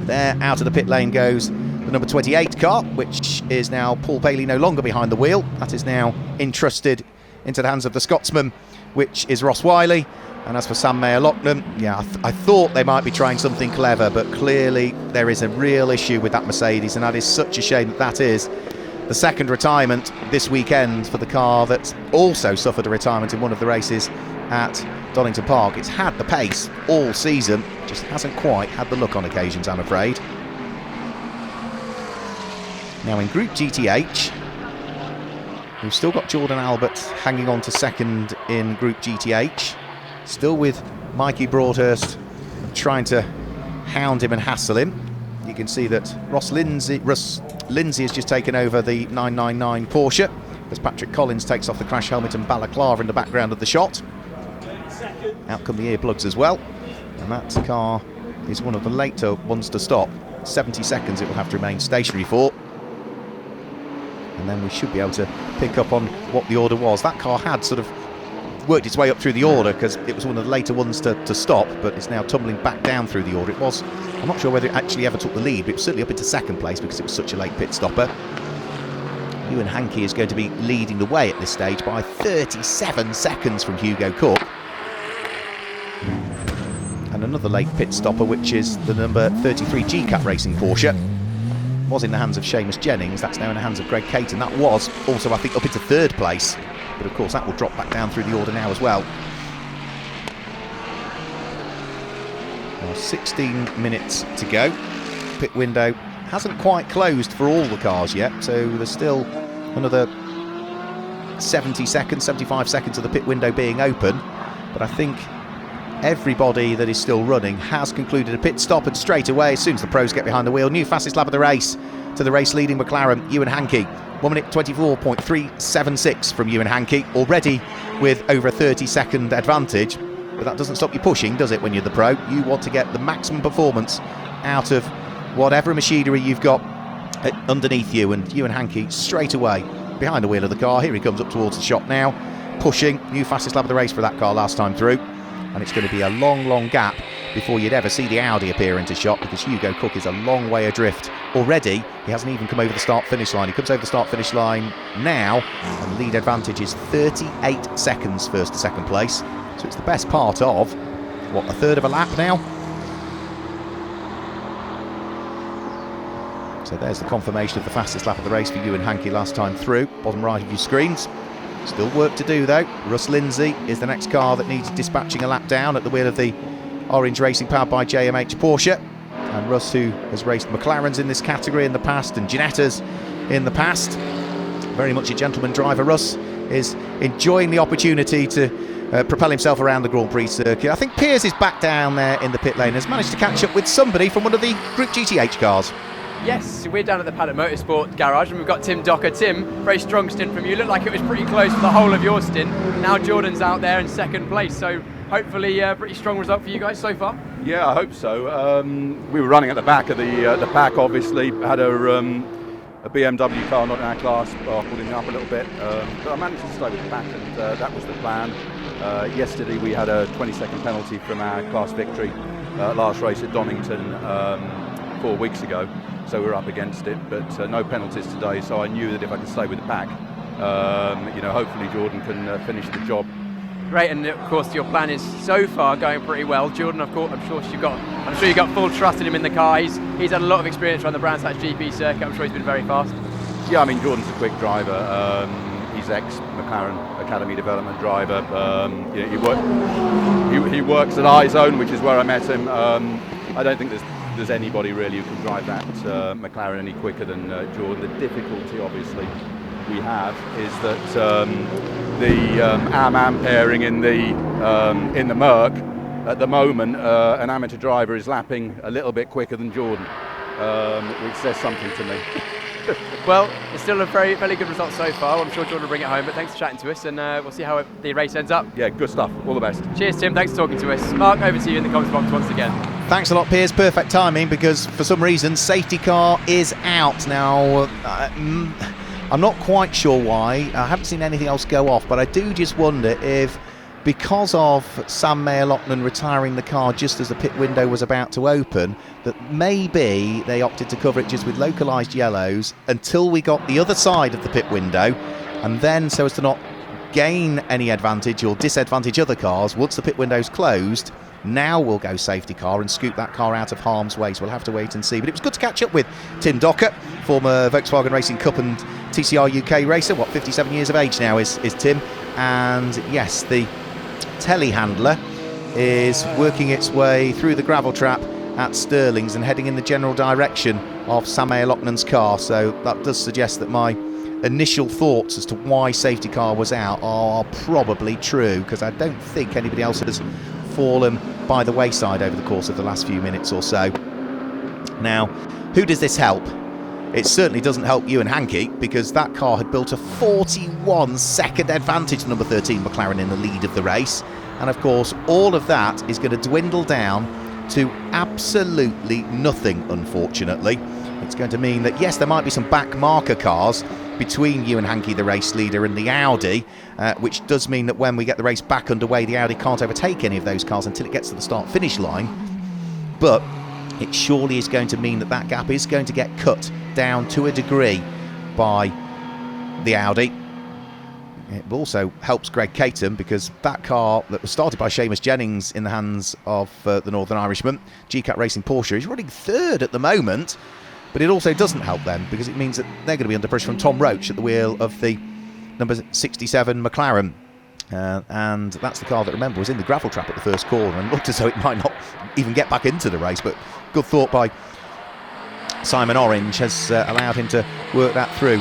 There, out of the pit lane goes the number 28 car, which is now Paul Bailey no longer behind the wheel. That is now entrusted into the hands of the Scotsman, which is Ross Wiley. And as for Sam Mayer-Loughnan, yeah, I thought they might be trying something clever, but clearly there is a real issue with that Mercedes, and that is such a shame that is the second retirement this weekend for the car that also suffered a retirement in one of the races at Donington Park. It's had the pace all season, just hasn't quite had the look on occasions, I'm afraid. Now in Group GTH, we've still got Jordan Albert hanging on to second in Group GTH, still with Mikey Broadhurst trying to hound him and hassle him. You can see that Russ Lindsay has just taken over the 999 Porsche as Patrick Collins takes off the crash helmet and balaclava in the background of the shot. Out come the earplugs as well, and that car is one of the later ones to stop. 70 seconds it will have to remain stationary for, and then we should be able to pick up on what the order was. That car had sort of worked its way up through the order because it was one of the later ones to stop, but it's now tumbling back down through the order. It was, I'm not sure whether it actually ever took the lead, but it was certainly up into second place because it was such a late pit stopper. Ewan Hankey is going to be leading the way at this stage by 37 seconds from Hugo Cook. And another late pit stopper, which is the number 33 GCAT Racing Porsche, was in the hands of Seamus Jennings. That's now in the hands of Greg Caton. That was also, I think, up into third place, but of course that will drop back down through the order now as well. Now 16 minutes to go. Pit window hasn't quite closed for all the cars yet, so there's still another 70 seconds, 75 seconds of the pit window being open, but I think everybody that is still running has concluded a pit stop, and straight away, as soon as the pros get behind the wheel, new fastest lap of the race to the race leading McLaren, Ewan Hankey. 1 minute 24.376 from Ewan Hankey, already with over a 30-second advantage. But that doesn't stop you pushing, does it, when you're the pro? You want to get the maximum performance out of whatever machinery you've got underneath you, and Ewan Hankey straight away behind the wheel of the car. Here he comes up towards the shop now, pushing. New fastest lap of the race for that car last time through. and it's going to be a long gap before you'd ever see the Audi appear into shot, because Hugo Cook is a long way adrift already. He hasn't even come over the start-finish line. He comes over the start-finish line now, and the lead advantage is 38 seconds first to second place. So it's the best part of, what, a third of a lap now? So there's the confirmation of the fastest lap of the race for Ewan Hankey last time through, bottom right of your screens. Still work to do though. Russ Lindsay is the next car that needs dispatching a lap down at the wheel of the Orange Racing powered by JMH Porsche. And Russ, who has raced McLarens in this category in the past and Ginettas in the past, very much a gentleman driver, Russ is enjoying the opportunity to propel himself around the Grand Prix circuit. I think Piers is back down there in the pit lane, has managed to catch up with somebody from one of the Group GTH cars. Yes, we're down at the Paddock Motorsport garage and we've got Tim Docker. Tim, very strong stint from you. Looked like it was pretty close for the whole of your stint. Now Jordan's out there in second place, so hopefully a pretty strong result for you guys so far. Yeah, I hope so. We were running at the back of the pack, obviously. Had a BMW car, not in our class, pulling me up a little bit. But I managed to stay with the pack, and that was the plan. Yesterday we had a 20-second penalty from our class victory last race at Donington 4 weeks ago. So we were up against it, but no penalties today. So I knew that if I could stay with the pack, hopefully Jordan can finish the job. Great, and of course your plan is so far going pretty well. Jordan, of course, I'm sure you got full trust in him in the car. He's had a lot of experience around the Brands Hatch GP circuit. I'm sure he's been very fast. Yeah, I mean Jordan's a quick driver. He's ex-McLaren Academy development driver. He works at iZone, which is where I met him. I don't think there's anybody really who can drive that McLaren any quicker than Jordan. The difficulty, obviously, we have is that the Am pairing in the Merc at the moment, an amateur driver is lapping a little bit quicker than Jordan, which says something to me. Well, it's still a very good result so far. I'm sure Jordan will bring it home, but thanks for chatting to us, and we'll see how the race ends up. Yeah, good stuff. All the best. Cheers, Tim. Thanks for talking to us. Mark, over to you in the comments box once again. Thanks a lot, Piers. Perfect timing, because for some reason safety car is out now. I'm not quite sure why. I haven't seen anything else go off, but I do just wonder if, because of Sam Mayer-Loughnane retiring the car just as the pit window was about to open, that maybe they opted to cover it just with localised yellows until we got the other side of the pit window, and then, so as to not gain any advantage or disadvantage other cars, once the pit window's closed, now we'll go safety car and scoop that car out of harm's way. So we'll have to wait and see. But it was good to catch up with Tim Docker, former Volkswagen Racing Cup and TCR UK racer. 57 years of age now is Tim. And yes, the telehandler is working its way through the gravel trap at Stirling's and heading in the general direction of Sam Mayer-Loughnane's car. So that does suggest that my initial thoughts as to why safety car was out are probably true, because I don't think anybody else has fallen by the wayside over the course of the last few minutes or so. Now, who does this help? It certainly doesn't help Ewan Hankey, because that car had built a 41-second advantage, number 13 McLaren in the lead of the race. And of course, all of that is going to dwindle down to absolutely nothing, unfortunately. It's going to mean that, yes, there might be some back marker cars between Ewan Hankey, the race leader, and the Audi, which does mean that when we get the race back underway, the Audi can't overtake any of those cars until it gets to the start-finish line. But it surely is going to mean that that gap is going to get cut down to a degree by the Audi. It also helps Greg Caton, because that car that was started by Seamus Jennings in the hands of the Northern Irishman, GCAT Racing Porsche, is running third at the moment. But it also doesn't help them, because it means that they're going to be under pressure from Tom Roach at the wheel of the number 67 McLaren. And that's the car that, remember, was in the gravel trap at the first corner and looked as though it might not even get back into the race. But good thought by Simon Orange has allowed him to work that through.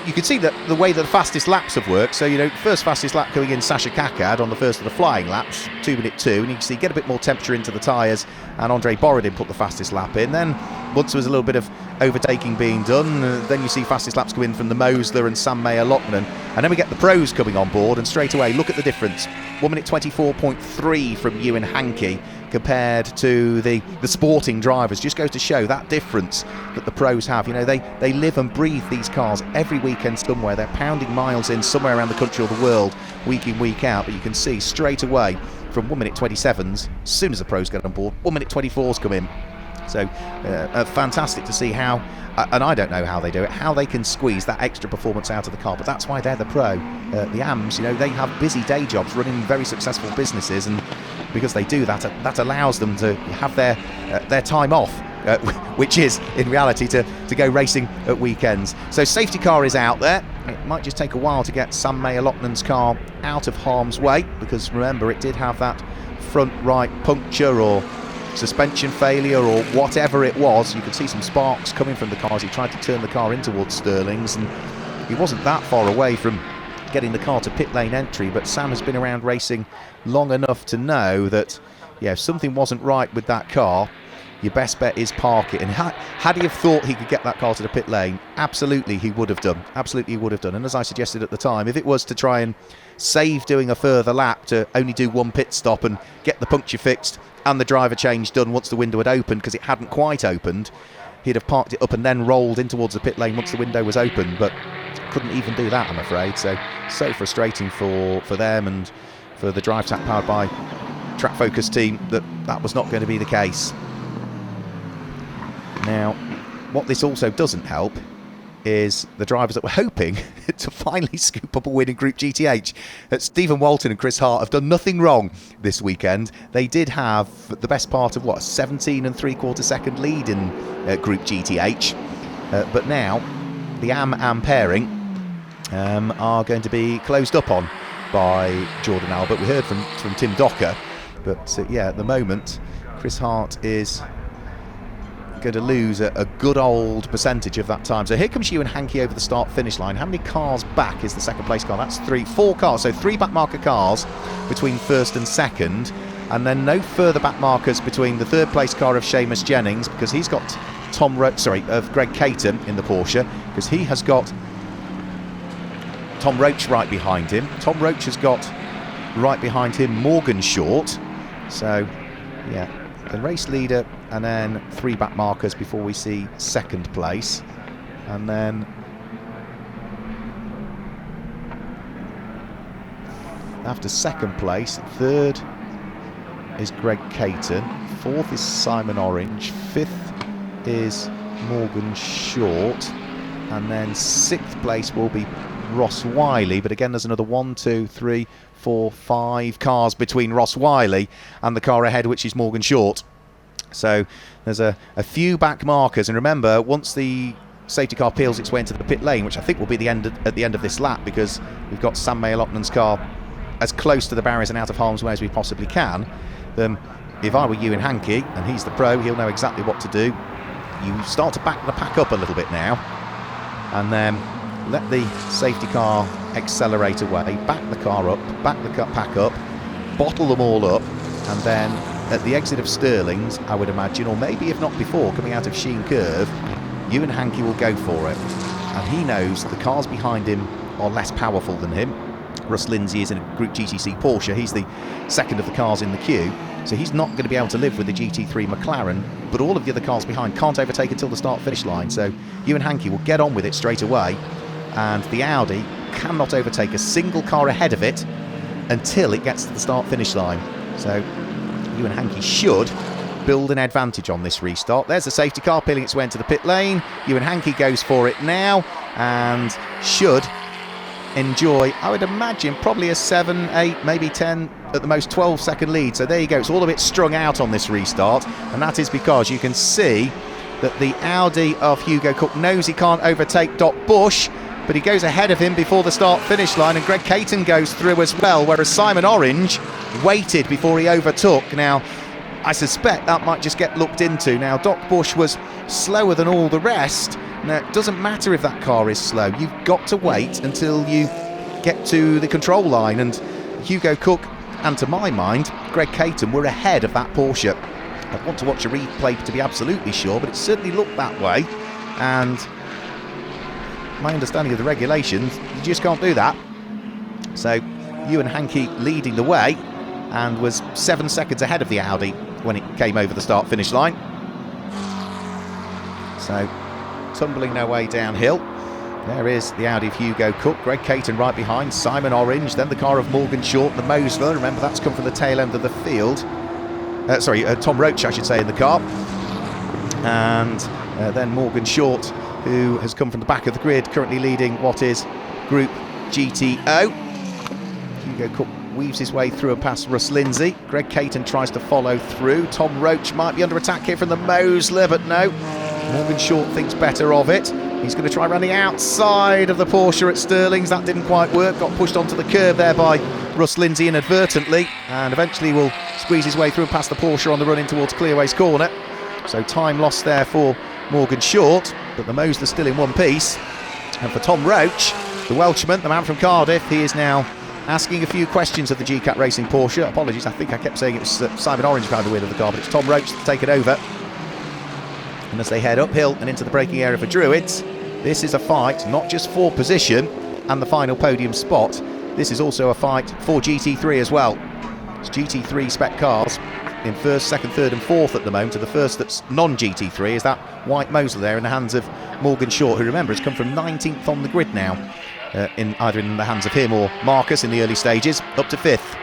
You can see that the way that the fastest laps have worked. So, first fastest lap going in, Sasha Kakad on the first of the flying laps, 2 minute 2, and you can see get a bit more temperature into the tyres, and Andre Borodin put the fastest lap in. Then once there was a little bit of overtaking being done, then you see fastest laps come in from the Mosler and Sam Mayer-Loughnane, and then we get the pros coming on board, and straight away look at the difference. 1 minute 24.3 from Ewan Hankey compared to the sporting drivers. Just goes to show that difference that the pros have. They live and breathe these cars every weekend somewhere. They're pounding miles in somewhere around the country or the world, week in, week out. But you can see straight away from 1 minute 27s. As soon as the pros get on board, 1 minute 24s come in. So fantastic to see how, and I don't know how they do it, how they can squeeze that extra performance out of the car, but that's why they're the pro. The AMs, they have busy day jobs running very successful businesses, and because they do that, that allows them to have their time off, which is in reality to go racing at weekends. So safety car is out there. It might just take a while to get Sam Mayer-Loughnan's car out of harm's way, because remember, it did have that front right puncture or suspension failure or whatever it was. You could see some sparks coming from the car as he tried to turn the car in towards Stirling's, and he wasn't that far away from getting the car to pit lane entry. But Sam has been around racing long enough to know that, if something wasn't right with that car, your best bet is park it. And had he have thought he could get that car to the pit lane, absolutely he would have done. Absolutely he would have done. And as I suggested at the time, if it was to try and save doing a further lap to only do one pit stop and get the puncture fixed and the driver change done once the window had opened, because it hadn't quite opened, he'd have parked it up and then rolled in towards the pit lane once the window was open, but couldn't even do that, I'm afraid. So frustrating for them and for the Drive Tap powered by Track Focus team that was not going to be the case. Now, what this also doesn't help is the drivers that were hoping to finally scoop up a win in Group GTH. Stephen Walton and Chris Hart have done nothing wrong this weekend. They did have the best part of 17 and 3/4 second lead in Group GTH, but now the AM pairing are going to be closed up on by Jordan Albert. We heard from Tim Docker, but at the moment Chris Hart is going to lose a good old percentage of that time. So here comes Ewan Hankey over the start finish line. How many cars back is the second place car? That's 4 cars, so 3 back marker cars between first and second, and then no further back markers between the third place car of Seamus Jennings, because he's got of Greg Caton in the Porsche, because he has got Tom Roach right behind him. Tom Roach has got right behind him Morgan Short. So the race leader, and then 3 back markers before we see second place, and then after second place, third is Greg Caton, fourth is Simon Orange, fifth is Morgan Short, and then sixth place will be Ross Wiley. But again, there's another 1, 2, 3, 4, 5 cars between Ross Wiley and the car ahead, which is Morgan Short. So there's a few back markers, and remember, once the safety car peels its way into the pit lane, which I think will be at the end of this lap, because we've got Sam Mayer-Loughnan's car as close to the barriers and out of harm's way as we possibly can, then if I were Ewan Hankey, and he's the pro, he'll know exactly what to do. You start to back the pack up a little bit now, and then let the safety car accelerate away, back the car up, back the pack up, bottle them all up, and then at the exit of Stirling's, I would imagine, or maybe if not before, coming out of Sheen Curve, Ewan Hankey will go for it. And he knows the cars behind him are less powerful than him. Russ Lindsay is in a Group GTC Porsche. He's the second of the cars in the queue, so he's not going to be able to live with the GT3 McLaren, but all of the other cars behind can't overtake until the start-finish line, so Ewan Hankey will get on with it straight away, and the Audi cannot overtake a single car ahead of it until it gets to the start-finish line. So Ewan Hankey should build an advantage on this restart. There's the safety car peeling its way into the pit lane. Ewan Hankey goes for it now and should enjoy, I would imagine, probably a 7, 8, maybe 10, at the most 12 second lead. So there you go, it's all a bit strung out on this restart, and that is because you can see that the Audi of Hugo Cook knows he can't overtake Doc Bush, but he goes ahead of him before the start finish line, and Greg Caton goes through as well, whereas Simon Orange waited before he overtook. Now I suspect that might just get looked into. Now Doc Bush was slower than all the rest. Now it doesn't matter if that car is slow, you've got to wait until you get to the control line, and Hugo Cook and, to my mind, Greg Caton were ahead of that Porsche. I'd want to watch a replay to be absolutely sure, but it certainly looked that way, and my understanding of the regulations, you just can't do that. So Ewan Hankey leading the way, and was 7 seconds ahead of the Audi when it came over the start finish line. So tumbling their way downhill, There is the Audi of Hugo Cook, Greg Caton right behind, Simon Orange, then the car of Morgan Short, the Mosler. Remember, that's come from the tail end of the field. Tom Roach, I should say, in the car. And then Morgan Short, who has come from the back of the grid, currently leading what is Group GTO. Hugo Cook weaves his way through and past Russ Lindsay. Greg Caton tries to follow through. Tom Roach might be under attack here from the Mosler, but no. Morgan Short thinks better of it. He's going to try running outside of the Porsche at Stirling's. That didn't quite work. Got pushed onto the curb there by Russ Lindsay inadvertently, and eventually will squeeze his way through and past the Porsche on the run in towards Clearways Corner. So time lost there for Morgan Short, but the Mosler still in one piece. And for Tom Roach, the Welshman, the man from Cardiff, he is now asking a few questions of the GCAT Racing Porsche. Apologies, I think I kept saying it was Simon Orange behind the wheel of the car, but it's Tom Roach to take it over. And as they head uphill and into the braking area for Druids, this is a fight not just for position and the final podium spot, this is also a fight for GT3 as well. It's GT3 spec cars in first, second, third and fourth at the moment, and the first that's non-GT3 is that white Mosler there in the hands of Morgan Short, who, remember, has come from 19th on the grid now, either in the hands of him or Marcus in the early stages, up to 5th.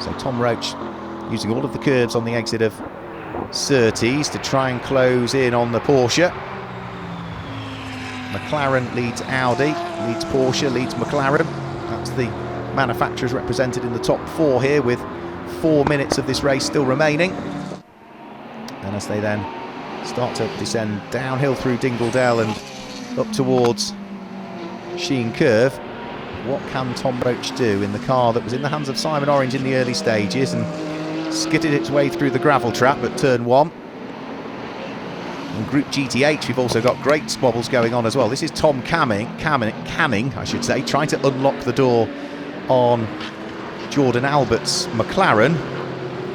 So Tom Roach using all of the curves on the exit of Surtees to try and close in on the Porsche. McLaren leads Audi, leads Porsche, leads McLaren. That's the manufacturers represented in the top 4 here, with 4 minutes of this race still remaining. And as they then start to descend downhill through Dingledell and up towards Sheen Curve, what can Tom Roach do in the car that was in the hands of Simon Orange in the early stages and skidded its way through the gravel trap at turn 1? In Group GTH, we've also got great squabbles going on as well. This is Tom Canning, I should say, trying to unlock the door on Jordan Albert's McLaren.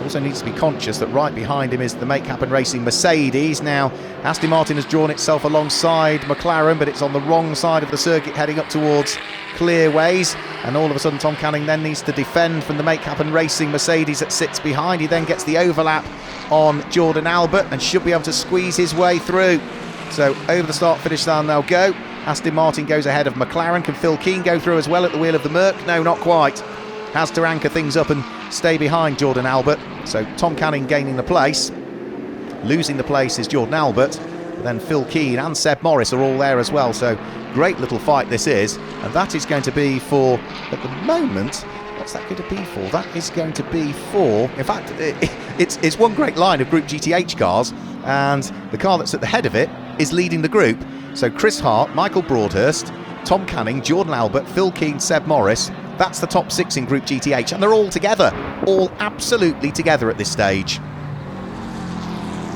Also needs to be conscious that right behind him is the Make Happen Racing Mercedes. Now, Aston Martin has drawn itself alongside McLaren, but it's on the wrong side of the circuit heading up towards Clearways. And all of a sudden, Tom Canning then needs to defend from the Make Happen Racing Mercedes that sits behind. He then gets the overlap on Jordan Albert and should be able to squeeze his way through. So over the start-finish line they'll go. Aston Martin goes ahead of McLaren. Can Phil Keane go through as well at the wheel of the Merc? No, not quite. Has to anchor things up and stay behind Jordan Albert. So Tom Canning gaining the place. Losing the place is Jordan Albert. But then Phil Keane and Seb Morris are all there as well. So great little fight this is. And that is going to be for, at the moment, what's that going to be for? That is going to be for, in fact, it's one great line of Group GTH cars, and the car that's at the head of it is leading the group. So Chris Hart, Michael Broadhurst, Tom Canning, Jordan Albert, Phil Keane, Seb Morris. That's the top 6 in Group GTH, and they're all together, all absolutely together at this stage.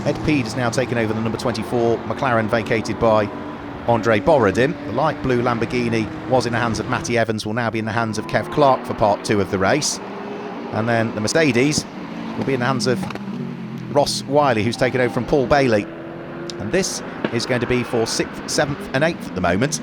Ed Peed has now taken over the number 24 McLaren, vacated by Andre Borodin. The light blue Lamborghini was in the hands of Matty Evans, will now be in the hands of Kev Clark for part 2 of the race. And then the Mercedes will be in the hands of Ross Wiley, who's taken over from Paul Bailey. And this is going to be for 6th, 7th and 8th at the moment.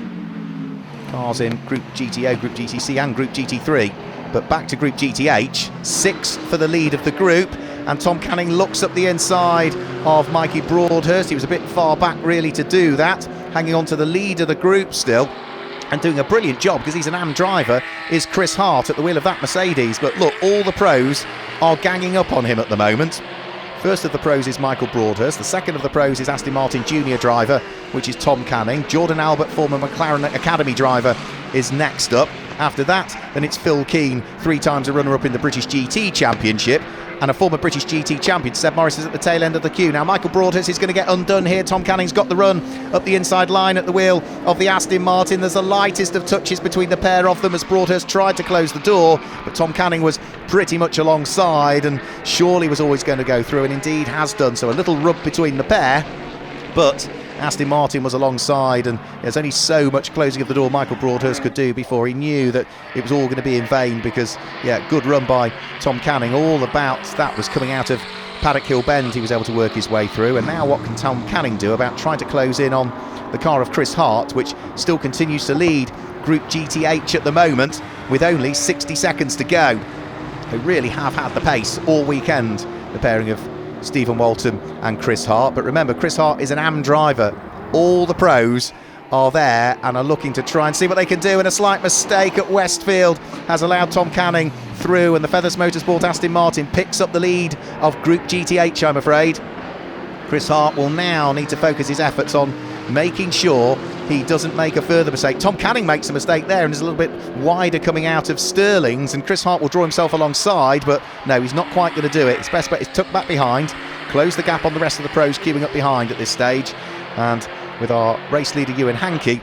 Cars in Group GTO, Group GTC and Group GT3. But back to Group GTH, 6th for the lead of the group. And Tom Canning looks up the inside of Mikey Broadhurst. He was a bit far back really to do that. Hanging on to the lead of the group still. And doing a brilliant job, because he's an AM driver, is Chris Hart at the wheel of that Mercedes. But look, all the pros are ganging up on him at the moment. First of the pros is Michael Broadhurst. The second of the pros is Aston Martin Junior driver, which is Tom Canning. Jordan Albert, former McLaren Academy driver, is next up. After that, then it's Phil Keane, 3 times a runner-up in the British GT Championship, and a former British GT champion. Seb Morris is at the tail end of the queue. Now Michael Broadhurst is going to get undone here. Tom Canning's got the run up the inside line at the wheel of the Aston Martin. There's the lightest of touches between the pair of them as Broadhurst tried to close the door, but Tom Canning was pretty much alongside and surely was always going to go through, and indeed has done so. A little rub between the pair, but Aston Martin was alongside, and there's only so much closing of the door Michael Broadhurst could do before he knew that it was all going to be in vain, because, yeah, good run by Tom Canning. All about that was coming out of Paddock Hill Bend. He was able to work his way through, and now what can Tom Canning do about trying to close in on the car of Chris Hart, which still continues to lead Group GTH at the moment with only 60 seconds to go. They really have had the pace all weekend, the pairing of Stephen Walton and Chris Hart. But remember, Chris Hart is an AM driver. All the pros are there and are looking to try and see what they can do, and a slight mistake at Westfield has allowed Tom Canning through, and the Feathers Motorsport Aston Martin picks up the lead of Group GTH, I'm afraid. Chris Hart will now need to focus his efforts on making sure he doesn't make a further mistake. Tom Canning makes a mistake there and is a little bit wider coming out of Sterling's, and Chris Hart will draw himself alongside, but no, he's not quite going to do it. His best bet is tuck back behind, close the gap on the rest of the pros queuing up behind at this stage, and with our race leader Ewan Hankey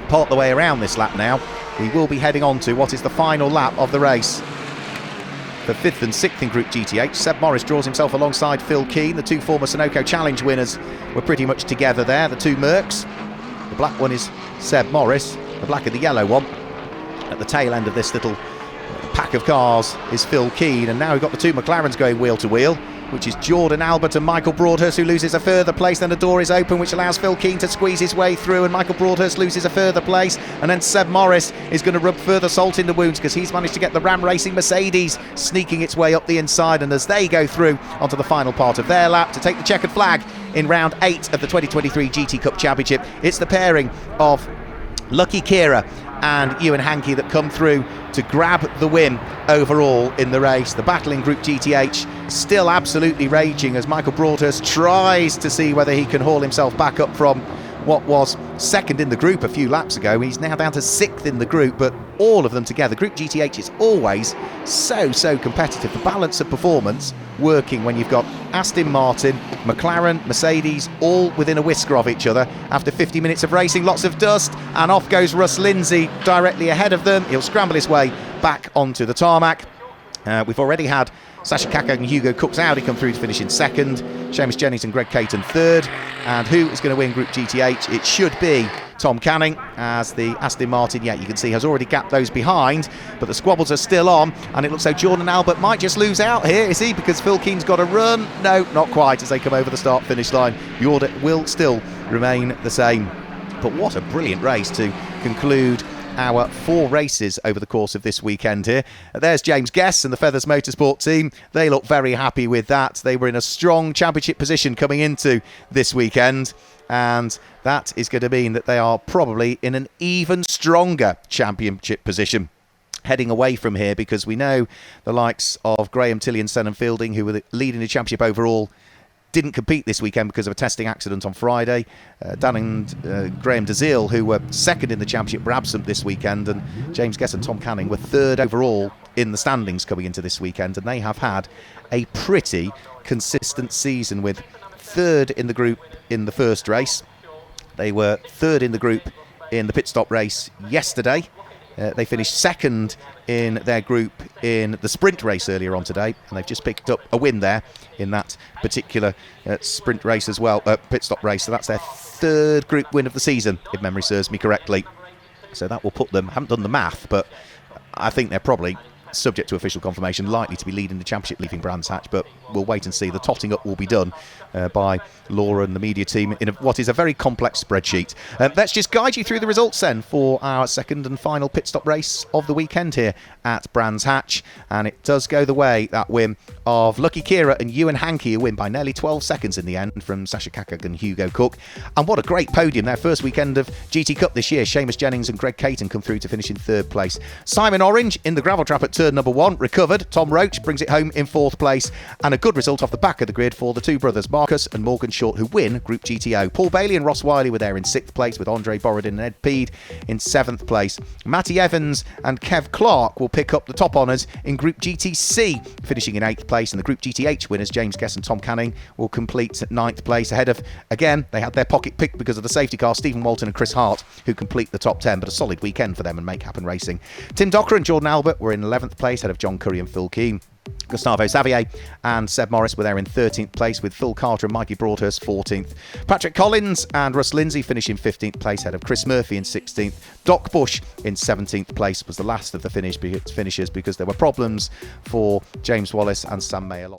part the way around this lap now, we will be heading on to what is the final lap of the race. For 5th and 6th in Group GTH, Seb Morris draws himself alongside Phil Keane. The two former Sunoco Challenge winners were pretty much together there, the two Mercs. The black one is Seb Morris, the black and the yellow one. At the tail end of this little pack of cars is Phil Keane, and now we've got the two McLarens going wheel to wheel, which is Jordan Albert and Michael Broadhurst, who loses a further place. Then the door is open, which allows Phil Keane to squeeze his way through, and Michael Broadhurst loses a further place, and then Seb Morris is going to rub further salt in the wounds because he's managed to get the Ram Racing Mercedes sneaking its way up the inside, and as they go through onto the final part of their lap to take the checkered flag in round 8 of the 2023 GT Cup Championship, it's the pairing of Lucky Kira and Ewan Hankey that come through to grab the win overall in the race. The battle in Group GTH still absolutely raging as Michael Broadhurst tries to see whether he can haul himself back up from what was second in the group a few laps ago. He's now down to 6th in the group, but all of them together, Group GTH is always so competitive. The balance of performance working when you've got Aston Martin, McLaren, Mercedes all within a whisker of each other. After 50 minutes of racing, lots of dust, and off goes Russ Lindsay directly ahead of them. He'll scramble his way back onto the tarmac. We've already had Sasha Kaka and Hugo Cooks Audi come through to finish in 2nd, Seamus Jennings and Greg Caton 3rd, and who is going to win Group GTH? It should be Tom Canning, as the Aston Martin, you can see, has already gapped those behind, but the squabbles are still on, and it looks like Jordan Albert might just lose out here, is he? Because Phil Keane's got a run. No, not quite, as they come over the start-finish line. The order will still remain the same. But what a brilliant race to conclude our 4 races over the course of this weekend here. There's James Guest and the Feathers Motorsport team. They look very happy with that. They were in a strong championship position coming into this weekend, and that is going to mean that they are probably in an even stronger championship position heading away from here, because we know the likes of Graham Tilley and Senham Fielding, who were leading the championship overall, didn't compete this weekend because of a testing accident on Friday. Dan and Graham DeZiel, who were 2nd in the championship, were absent this weekend, and James Guest and Tom Canning were 3rd overall in the standings coming into this weekend, and they have had a pretty consistent season, with 3rd in the group in the first race. They were 3rd in the group in the pit stop race yesterday. They finished 2nd in their group in the sprint race earlier on today, and they've just picked up a win there in that particular sprint race as well, pit stop race. So that's their 3rd group win of the season, if memory serves me correctly. So that will put them, haven't done the math, but I think they're probably, subject to official confirmation, likely to be leading the championship leaving Brands Hatch, but we'll wait and see. The totting up will be done by Laura and the media team in what is a very complex spreadsheet. Let's just guide you through the results then for our 2nd and final pit stop race of the weekend here at Brands Hatch, and it does go the way, that win, of Lucky Kira and Ewan Hankey, a win by nearly 12 seconds in the end from Sasha Kaka and Hugo Cook. And what a great podium, their first weekend of GT Cup this year. Seamus Jennings and Greg Caton come through to finish in 3rd place. Simon Orange in the gravel trap at turn number 1 recovered. Tom Roach brings it home in 4th place, and a good result off the back of the grid for the two brothers Marcus and Morgan Short, who win Group GTO. Paul Bailey and Ross Wiley were there in 6th place, with Andre Borodin and Ed Peed in 7th place. Matty Evans and Kev Clark will pick up the top honours in Group GTC, finishing in 8th place, and the Group GTH winners James Guest and Tom Canning will complete at 9th place, ahead of, again, they had their pocket picked because of the safety car, Stephen Walton and Chris Hart, who complete the top 10, but a solid weekend for them and Make Happen Racing. Tim Docker and Jordan Albert were in 11th place, ahead of John Curry and Phil Keane. Gustavo Xavier and Seb Morris were there in 13th place, with Phil Carter and Mikey Broadhurst 14th. Patrick Collins and Russ Lindsay finish in 15th place, ahead of Chris Murphy in 16th. Doc Bush in 17th place was the last of the finishers because there were problems for James Wallace and Sam Mayer.